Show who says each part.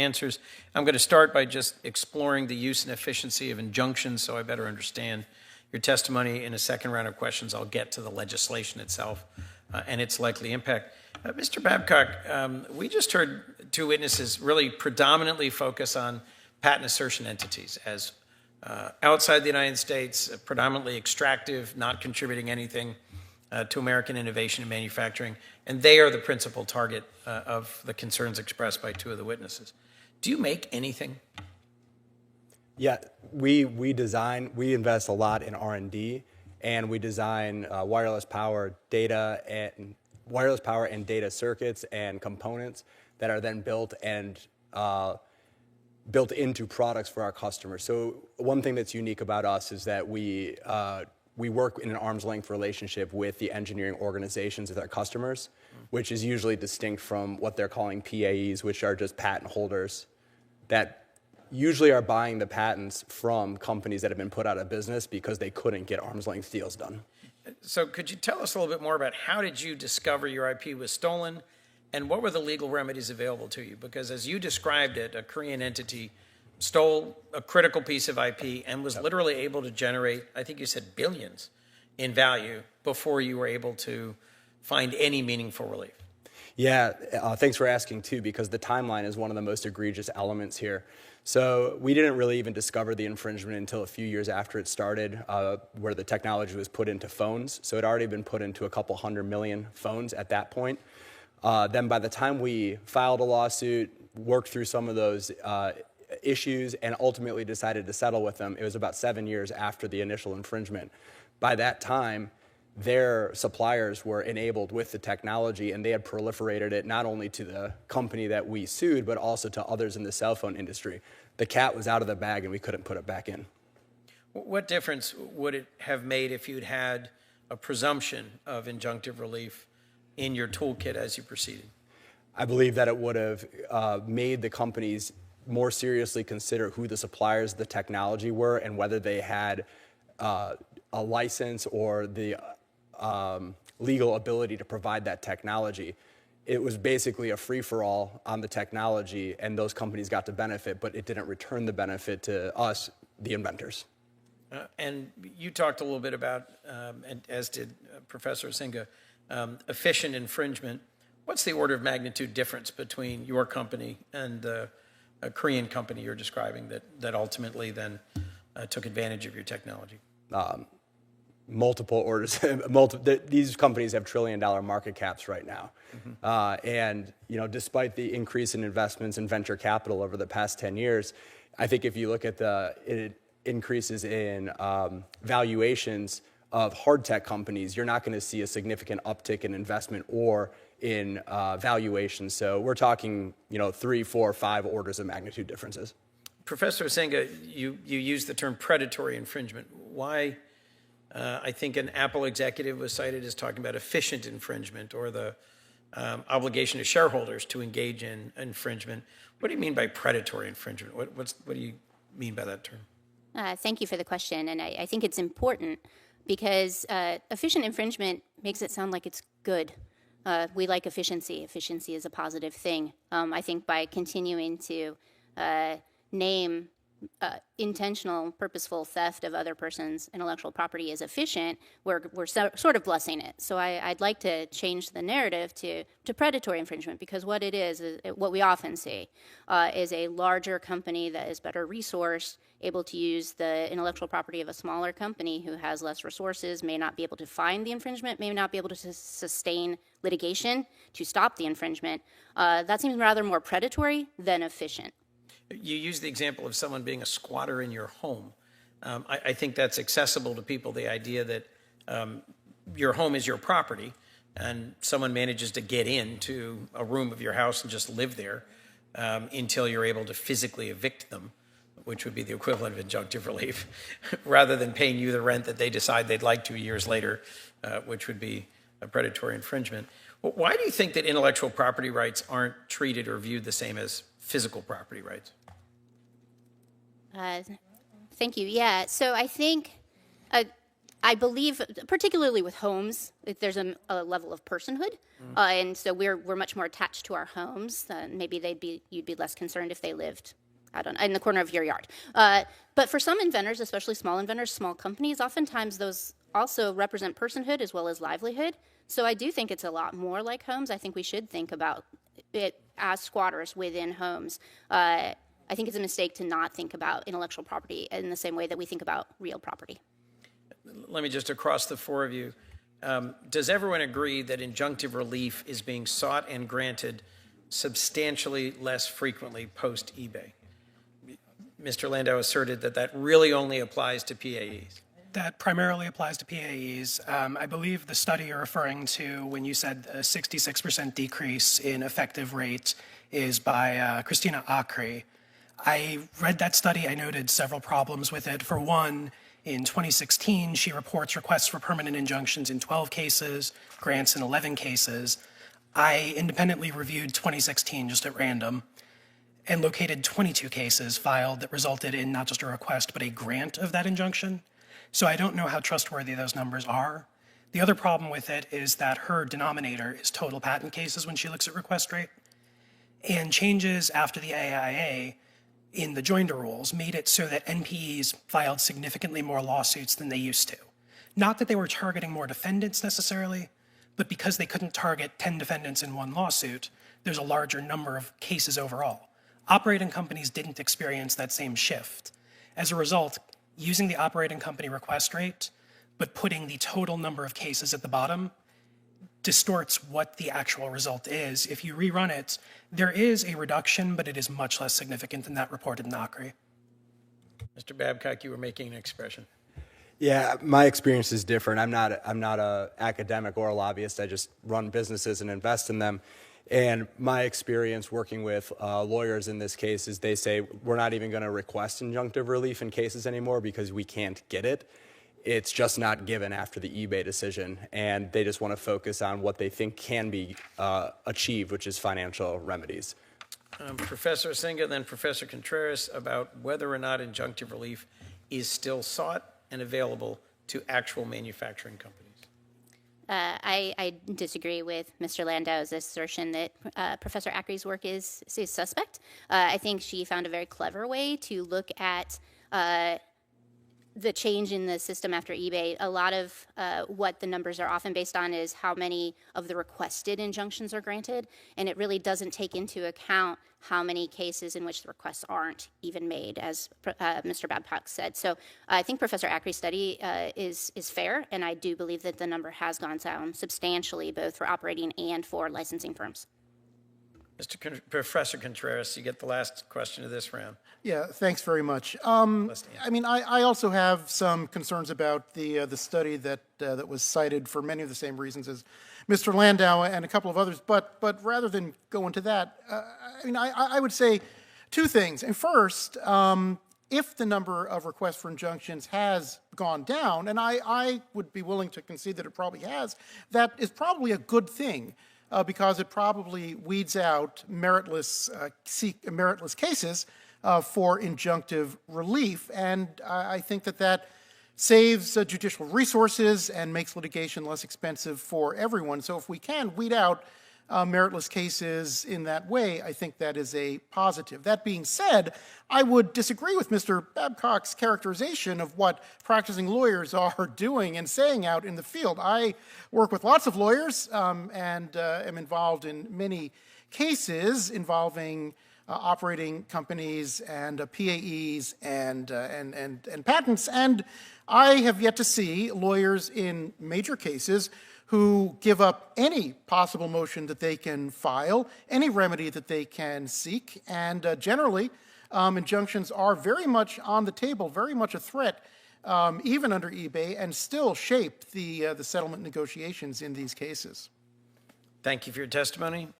Speaker 1: answers. I'm going to start by just exploring the use and efficiency of injunctions so I better understand your testimony. In a second round of questions, I'll get to the legislation itself and its likely impact. Mr. Babcock, we just heard two witnesses really predominantly focus on patent assertion entities as outside the United States, predominantly extractive, not contributing anything to American innovation and manufacturing, and they are the principal target of the concerns expressed by two of the witnesses. Do you make anything?
Speaker 2: Yeah, we invest a lot in R&D, and we design wireless power and data circuits and components that are then built into products for our customers. So one thing that's unique about us is that we work in an arm's length relationship with the engineering organizations of our customers, which is usually distinct from what they're calling PAEs, which are just patent holders that usually are buying the patents from companies that have been put out of business because they couldn't get arm's length deals done.
Speaker 1: So could you tell us a little bit more about how did you discover your IP was stolen, and what were the legal remedies available to you? Because as you described it, a Korean entity stole a critical piece of IP and was literally able to generate, I think you said billions in value before you were able to find any meaningful relief.
Speaker 2: Yeah, thanks for asking too, because the timeline is one of the most egregious elements here. So we didn't really even discover the infringement until a few years after it started, where the technology was put into phones. So it had already been put into a couple 100 million phones at that point. Then by the time we filed a lawsuit, worked through some of those issues, and ultimately decided to settle with them, it was about 7 years after the initial infringement. By that time, their suppliers were enabled with the technology, and they had proliferated it not only to the company that we sued, but also to others in the cell phone industry. The cat was out of the bag, and we couldn't put it back in.
Speaker 1: What difference would it have made if you'd had a presumption of injunctive relief in your toolkit as you proceeded?
Speaker 2: I believe that it would have made the companies more seriously consider who the suppliers of the technology were and whether they had a license or the legal ability to provide that technology. It was basically a free-for-all on the technology, and those companies got to benefit, but it didn't return the benefit to us, the inventors.
Speaker 1: And you talked a little bit about, and as did Professor Singa, efficient infringement. What's the order of magnitude difference between your company and a Korean company you're describing that ultimately then took advantage of your technology?
Speaker 2: Multiple orders. These companies have trillion-dollar market caps right now. And despite the increase in investments in venture capital over the past 10 years, I think if you look at the increases in valuations of hard tech companies, you're not going to see a significant uptick in investment or in valuation. So we're talking 3, 4, 5 orders of magnitude differences.
Speaker 1: Professor Singa, you used the term predatory infringement. Why? I think an Apple executive was cited as talking about efficient infringement or the obligation of shareholders to engage in infringement. What do you mean by predatory infringement? What do you mean by that term?
Speaker 3: Thank you for the question, and I think it's important because efficient infringement makes it sound like it's good. We like efficiency. Efficiency is a positive thing. I think by continuing to name intentional, purposeful theft of other person's intellectual property as efficient, we're sort of blessing it. So I'd like to change the narrative to predatory infringement, because what it is what we often see is a larger company that is better resourced, able to use the intellectual property of a smaller company who has less resources, may not be able to find the infringement, may not be able to sustain litigation to stop the infringement. That seems rather more predatory than efficient.
Speaker 1: You use the example of someone being a squatter in your home. I think that's accessible to people, the idea that your home is your property and someone manages to get into a room of your house and just live there until you're able to physically evict them, which would be the equivalent of injunctive relief, rather than paying you the rent that they decide they'd like to years later, which would be a predatory infringement. Well, why do you think that intellectual property rights aren't treated or viewed the same as physical property rights?
Speaker 3: Thank you. Yeah, so I think I believe, particularly with homes, there's a level of personhood, and so we're much more attached to our homes. Maybe you'd be less concerned if they lived, I don't know, in the corner of your yard. But for some inventors, especially small inventors, small companies, oftentimes those also represent personhood as well as livelihood. So I do think it's a lot more like homes. I think we should think about it as squatters within homes. I think it's a mistake to not think about intellectual property in the same way that we think about real property.
Speaker 1: Let me just, across the four of you, does everyone agree that injunctive relief is being sought and granted substantially less frequently post-eBay? Mr. Landau asserted that that really only applies to PAEs.
Speaker 4: That primarily applies to PAEs. I believe the study you're referring to when you said a 66% decrease in effective rate is by Christina Acri. I read that study. I noted several problems with it. For one, in 2016, she reports requests for permanent injunctions in 12 cases, grants in 11 cases. I independently reviewed 2016 just at random and located 22 cases filed that resulted in not just a request, but a grant of that injunction. So I don't know how trustworthy those numbers are. The other problem with it is that her denominator is total patent cases when she looks at request rate. And changes after the AIA in the joinder rules made it so that NPEs filed significantly more lawsuits than they used to. Not that they were targeting more defendants necessarily, but because they couldn't target 10 defendants in one lawsuit, there's a larger number of cases overall. Operating companies didn't experience that same shift. As a result, using the operating company request rate, but putting the total number of cases at the bottom, distorts what the actual result is. If you rerun it, there is a reduction, but it is much less significant than that reported in ACRI.
Speaker 1: Mr. Babcock, you were making an expression.
Speaker 2: Yeah, my experience is different. I'm not an academic or a lobbyist. I just run businesses and invest in them. And my experience working with lawyers in this case is they say, we're not even going to request injunctive relief in cases anymore because we can't get it. It's just not given after the eBay decision. And they just want to focus on what they think can be achieved, which is financial remedies.
Speaker 1: Professor Singa, then Professor Contreras, about whether or not injunctive relief is still sought and available to actual manufacturing companies.
Speaker 3: I disagree with Mr. Landau's assertion that Professor Acri's work is suspect. I think she found a very clever way to look at the change in the system after eBay. A lot of what the numbers are often based on is how many of the requested injunctions are granted, and it really doesn't take into account how many cases in which the requests aren't even made, as Mr. Babcock said. So I think Professor Acri's study is fair, and I do believe that the number has gone down substantially, both for operating and for licensing firms.
Speaker 1: Professor Contreras, you get the last question of this round.
Speaker 5: Yeah, thanks very much. I mean, I also have some concerns about the study that was cited for many of the same reasons as Mr. Landau and a couple of others. But rather than go into that, I mean, I would say two things. And first, if the number of requests for injunctions has gone down, and I would be willing to concede that it probably has, that is probably a good thing. Because it probably weeds out meritless cases for injunctive relief. And I think that saves judicial resources and makes litigation less expensive for everyone. So if we can weed out meritless cases in that way, I think that is a positive. That being said, I would disagree with Mr. Babcock's characterization of what practicing lawyers are doing and saying out in the field. I work with lots of lawyers and am involved in many cases involving operating companies and PAEs and patents, and I have yet to see lawyers in major cases who give up any possible motion that they can file, any remedy that they can seek, and generally, injunctions are very much on the table, very much a threat, even under eBay, and still shape the settlement negotiations in these cases.
Speaker 1: Thank you for your testimony.